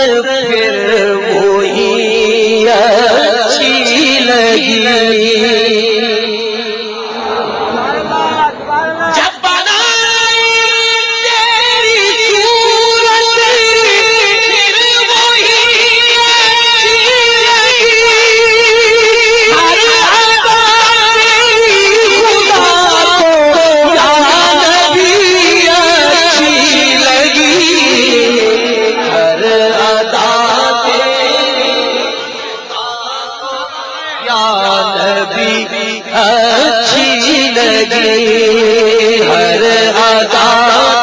پھر وہی اچھی لگی۔ اچھی لگی ہر ادا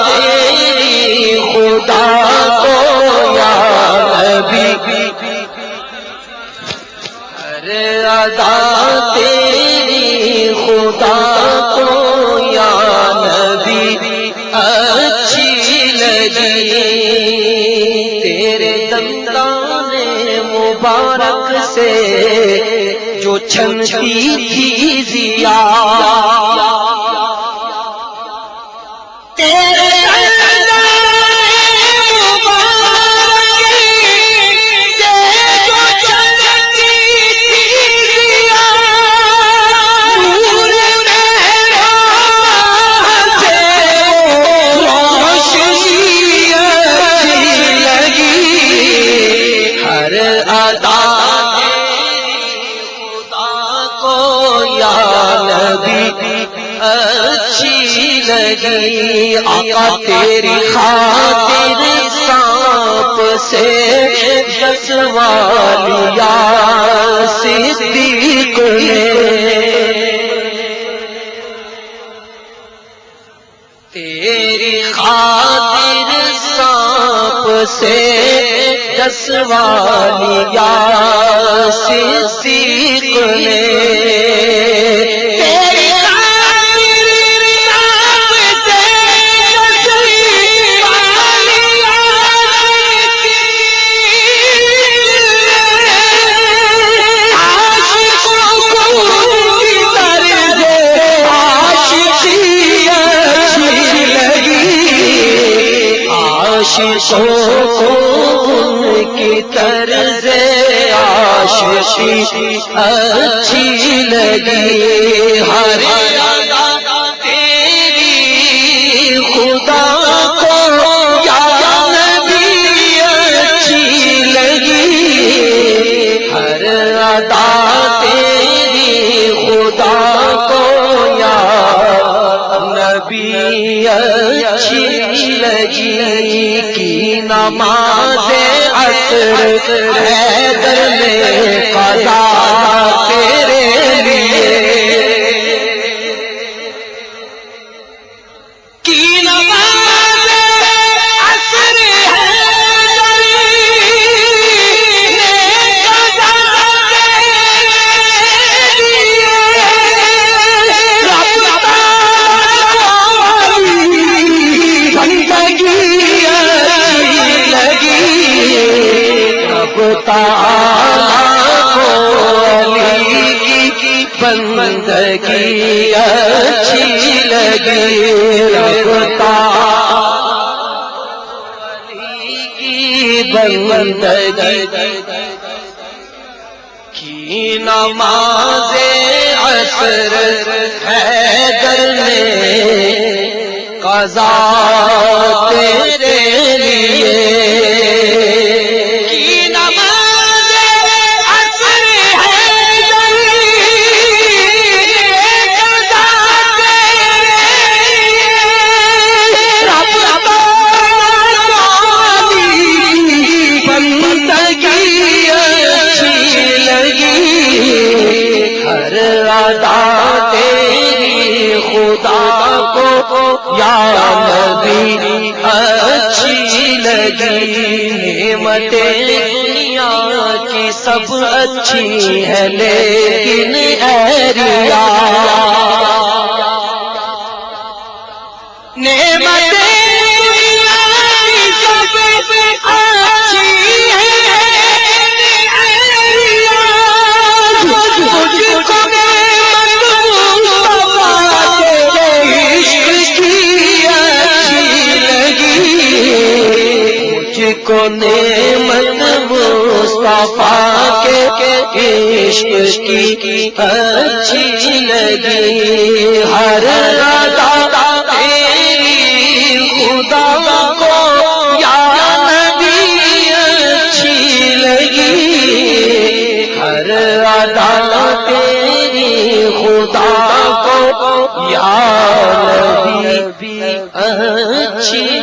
تیری خدا کو یا نبی، ہر ادا تیری خدا کو یا نبی اچھی لگی۔ تیرے دندان مبارک سے جو چھنتی تھی ضیا، تیرے دندان مبارک سے جو چھنتی تھی ضیا، نور مہراں سے روشنی اچھی لگی ہر ادا اچھی لگی۔ آقا تیری خاطر سانپ سے دسواں لیا صدیق نے، تیری خاطر سانپ سے دسواں لیا صدیق نے۔ عاشقوں ان کی طرز عاشقی اچھی لگی ہر ادا تیری خدا کو یا نبی اچھی لگی، ہر ادا تیری خدا کو یا نبی اچھی لگی۔ کی نماز عصر حیدر میں قضا تیرے لیے، کی نماز عصر حیدر میں قضا تیرے لیے، رب تعالیٰ کو علی کی بندگی اچھی لگی، رب تعالیٰ علی کی بندگی کی نماز عصر حیدر میں قضا تیرے لیے، ادا تیری خدا کو یا نبی اچھی لگی۔ نعمتیں دنیا کی سب اچھی ہے لیکن اے ریا، نعمتیں کو نعمت مصطفیٰ کے عشق کی اچھی لگی، ہر ادا تیری خدا کو یا نبی اچھی لگی، ہر ادا تیری خدا کو یا نبی اچھی